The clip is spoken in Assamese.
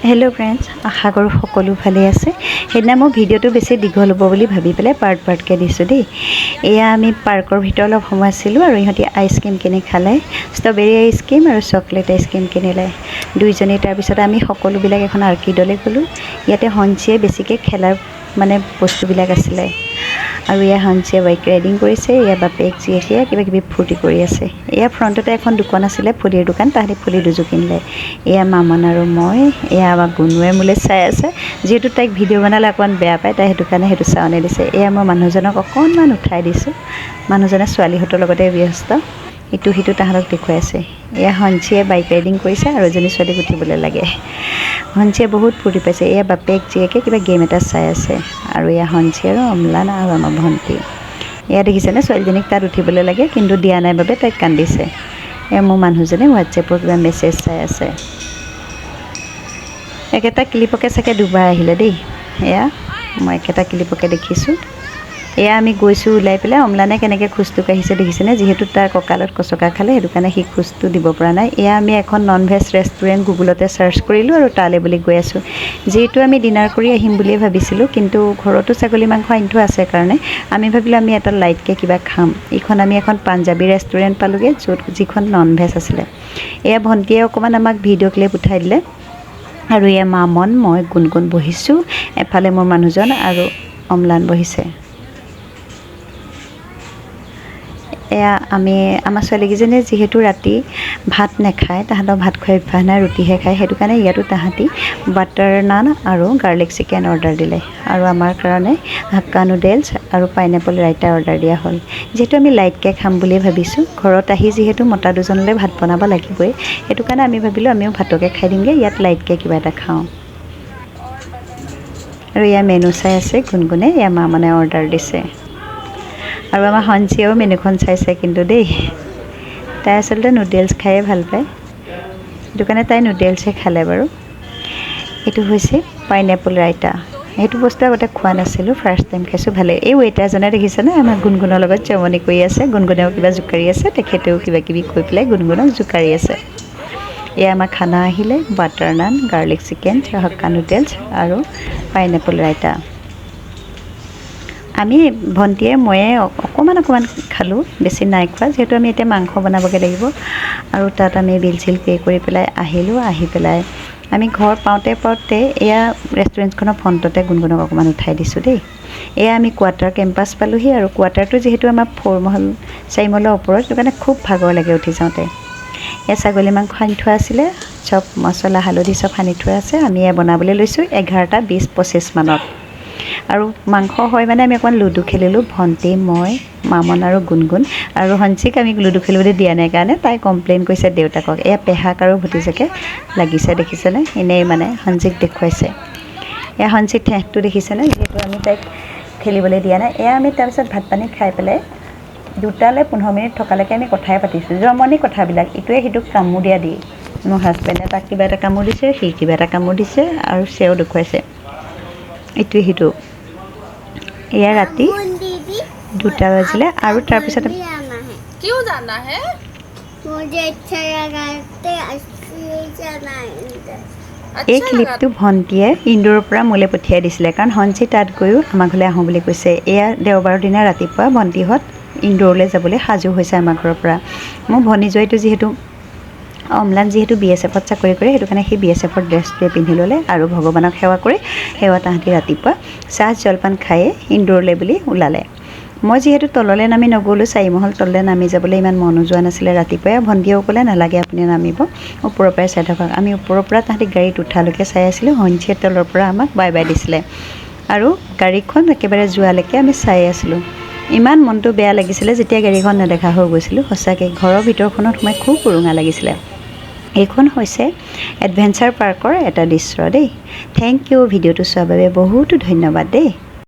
हेलो फ्रेंड्स आशा करूँ सकलो भाले आछे। সেইদিনা মই ভিডিঅ'টো বেছি দীঘল হ'ব বুলি ভাবি পেলাই পাৰ্টকৈ দিছোঁ দেই। এয়া আমি পাৰ্কৰ ভিতৰত অলপ সময় আছিলোঁ আৰু ইহঁতি আইচক্ৰীম কিনি খালে, ষ্ট্ৰবেৰী আইচক্ৰীম আৰু চকলেট আইচক্ৰীম কিনিলে দুইজনী। তাৰপিছত আমি সকলোবিলাক এখন আৰ্কিডলৈ গ'লোঁ। ইয়াতে হঞ্চিয়ে বেছিকৈ খেলাৰ বস্তুবিলাক আছিলে আৰু এয়া হঞ্চিয়ে বাইক ৰাইডিং কৰিছে। এয়া বাপেক জীয়েকে কিবা কিবি ফূৰ্তি কৰি আছে। এয়া ফ্ৰণ্টতে এখন দোকান আছিলে, ফুলিৰ দোকান, তাহাঁতি ফুলি দুযোৰ কিনিলে। এয়া মামন আৰু মই। এয়া আমাৰ গুণুৱে মোলৈ চাই আছে, যিহেতু তাইক ভিডিঅ' বনালে অকণমান বেয়া পায়, তাই সেইটো কাৰণে সেইটো চাৱনি দিছে। এয়া মই মানুহজনক অকণমান উঠাই দিছোঁ। মানুহজনে ছোৱালীহঁতৰ লগতে ব্যস্ত, ইটো সিটো তাহাঁতক দেখুৱাই আছে। এয়া হঞ্চিয়ে বাইক ৰাইডিং কৰিছে আৰু এজনী ছোৱালীক উঠিবলৈ লাগে। হঞ্চিয়ে বহুত ফূৰ্তি পাইছে। এয়া বাপেক জীয়েকে কিবা গেম এটা চাই আছে আৰু এয়া হঞ্চি আৰু অম্লান আৰু আমাৰ ভণ্টি। এয়া দেখিছেনে, ছোৱালীজনীক তাত উঠিবলৈ লাগে কিন্তু দিয়া নাই বাবে তাইক কান্দিছে। এয়া মোৰ মানুহজনে হোৱাটছএপৰ কিবা মেছেজ চাই আছে। একেটা ক্লিপকে চাগে দুবাৰ আহিলে দেই। এয়া মই একেটা ক্লিপকে দেখিছোঁ। এয়া আমি গৈছোঁ ওলাই পেলাই। অম্লানে কেনেকৈ খোজটো কাঢ়িছে দেখিছেনে, যিহেতু তাৰ কঁকালত কচকা খালে সেইটো কাৰণে সি খোজটো দিব পৰা নাই। এয়া আমি এখন নন ভেজ ৰেষ্টুৰেণ্ট গুগলতে চাৰ্চ কৰিলোঁ আৰু তালৈ বুলি গৈ আছোঁ। যিহেতু আমি ডিনাৰ কৰি আহিম বুলিয়ে ভাবিছিলোঁ, কিন্তু ঘৰতো ছাগলী মাংস আনি থোৱা আছে কাৰণে আমি ভাবিলোঁ আমি এটা লাইটকৈ কিবা খাম। আমি এখন পাঞ্জাবী ৰেষ্টুৰেণ্ট পালোঁগৈ, যিখন নন ভেজ আছিলে। এয়া ভণ্টিয়ে অকণমান আমাক ভিডিঅ' ক্লিপ উঠাই দিলে আৰু এয়া মামন, মই, গুণগুণ বহিছোঁ। এফালে মোৰ মানুহজন আৰু অম্লান বহিছে। এয়া আমাৰ ছোৱালীকেইজনীয়ে যিহেতু ৰাতি ভাত নাখায়, তাহাঁতক ভাত খোৱাৰ অভ্যাস নাই, ৰুটিহে খায়, সেইটো কাৰণে ইয়াতো তাহাঁতি বাটাৰ নান আৰু গাৰ্লিক চিকেন অৰ্ডাৰ দিলে আৰু আমাৰ কাৰণে হাক্কা নুডেলছ আৰু পাইনএপল ৰাইতা অৰ্ডাৰ দিয়া হ'ল। যিহেতু আমি লাইটকৈ খাম বুলিয়ে ভাবিছোঁ, ঘৰত আহি যিহেতু মতা দুজনলৈ ভাত বনাব লাগিবই, সেইটো কাৰণে আমি ভাবিলোঁ আমিও ভাতকে খাই দিমগৈ, ইয়াত লাইটকৈ কিবা এটা খাওঁ। আৰু এয়া মেনু চাই আছে গুণগুণে। এয়া মামনে অৰ্ডাৰ দিছে আৰু আমাৰ হঞ্চিয়েও মেনুখন চাইছে কিন্তু দেই। তাই আচলতে নুডেলছ খায়ে ভাল পায়, সেইটো কাৰণে তাই নুডেলছহে খালে বাৰু। এইটো হৈছে পাইনএপল ৰাইতা। সেইটো বস্তু আগতে খোৱা নাছিলোঁ, ফাৰ্ষ্ট টাইম খাইছোঁ, ভালেই। এই ৱেইটাৰজনে দেখিছেনে আমাৰ গুণগুণৰ লগত জমনি কৰি আছে। গুণগুণেও কিবা জোকাৰি আছে, তেখেতেও কিবা কিবি কৈ পেলাই গুণগুণক জোকাৰি আছে। এয়া আমাৰ খানা আহিলে, বাটাৰ নান, গাৰ্লিক চিকেন, হাক্কা নুডেলছ আৰু পাইনএপল ৰাইতা। আমি ভণ্টিয়ে ময়ে অকণমান খালোঁ, বেছি নাই খোৱা, যিহেতু আমি এতিয়া মাংস বনাবগৈ লাগিব। আৰু তাত আমি বিল চিল পে' কৰি পেলাই আহিলোঁ। আহি পেলাই আমি ঘৰ পাওঁতে এয়া ৰেষ্টুৰেণ্টখনৰ ফ্ৰণ্টতে গুণগুণক অকণমান উঠাই দিছোঁ দেই। এয়া আমি কোৱাৰ্টাৰ কেম্পাছ পালোঁহি আৰু কোৱাৰ্টাৰটো যিহেতু আমাৰ 4 মহলৰ ওপৰত, সেইটো কাৰণে খুব ভাগৰ লাগে উঠি যাওঁতে। এয়া ছাগলী মাংস সানি থোৱা আছিলে, চব মছলা হালধি চব সানি থোৱা আছে। আমি এয়া বনাবলৈ লৈছোঁ 11:20-25 মানত। আৰু মাংস হয় আমি অকণমান লুডু খেলিলোঁ, ভণ্টি, মই, মামন আৰু গুণগুণ। আৰু হঞ্চিক আমি লুডু খেলিবলৈ দিয়া নাই কাৰণে তাই কমপ্লেইন কৰিছে দেউতাকক। এয়া পেহাক আৰু ভতিজাকে লাগিছে দেখিছেনে, এনেই হঞ্চিক দেখুৱাইছে। এয়া হঞ্চিক ঠেহটো দেখিছেনে, যিহেতু আমি তাইক খেলিবলৈ দিয়া নাই। এয়া আমি তাৰপিছত ভাত পানী খাই পেলাই 2টালৈ 15 মিনিট থকালৈকে আমি কথাই পাতিছোঁ, জমনি কথাবিলাক, ইটোৱে সিটোক কামোৰ দিয়া দি। মোৰ হাজবেণ্ডে তাক কিবা এটা কামোৰ দিছে, সি কিবা এটা কামোৰ দিছে আৰু চেও দেখুৱাইছে ইটোৱে সিটো। এয়া ৰাতি 2টা বাজিলে আৰু তাৰপিছত এই ক্লিপটো ভণ্টিয়ে ইন্দোৰৰ পৰা মোলৈ পঠিয়াই দিছিলে, কাৰণ হঞ্চি তাত গৈও আমাৰ ঘৰলৈ আহোঁ বুলি কৈছে। এয়া দেওবাৰৰ দিনা ৰাতিপুৱা ভণ্টিহঁত ইন্দোৰলৈ যাবলৈ সাজু হৈছে আমাৰ ঘৰৰ পৰা। মোৰ ভনীজোৱাইটো যিহেতু অম্লান BSFত চাকৰি কৰে, সেইটো কাৰণে সি BSFৰ ড্ৰেছটোৱে পিন্ধি ল'লে আৰু ভগৱানক সেৱা কৰি তাহাঁতি ৰাতিপুৱা চাহ জলপান খায়ে ইন্দোৰলৈ বুলি ওলালে। মই যিহেতু তললৈ নামি নগ'লোঁ, 4 মহল তললৈ নামি যাবলৈ ইমান মনো যোৱা নাছিলে ৰাতিপুৱাই। ভণ্টিয়েও ক'লে নালাগে আপুনি নামিব, ওপৰৰ পৰাই চাই থাকক। আমি ওপৰৰ পৰা তাহাঁতি গাড়ীত উঠালৈকে চাই আছিলোঁ। হঞ্চিয়ে তলৰ পৰা আমাক বাই বাই দিছিলে আৰু গাড়ীখন একেবাৰে যোৱালৈকে আমি চাই আছিলোঁ। ইমান মনটো বেয়া লাগিছিলে যেতিয়া গাড়ীখন নেদেখা হৈ গৈছিলোঁ। সঁচাকৈ ঘৰৰ ভিতৰখনত সোমাই খুব উৰুঙা লাগিছিলে। এইখন হৈছে এডভেঞ্চাৰ পাৰ্কৰ এটা দৃশ্য দেই। থেংক ইউ, ভিডিঅ'টো চোৱাৰ বাবে বহুতো ধন্যবাদ দেই।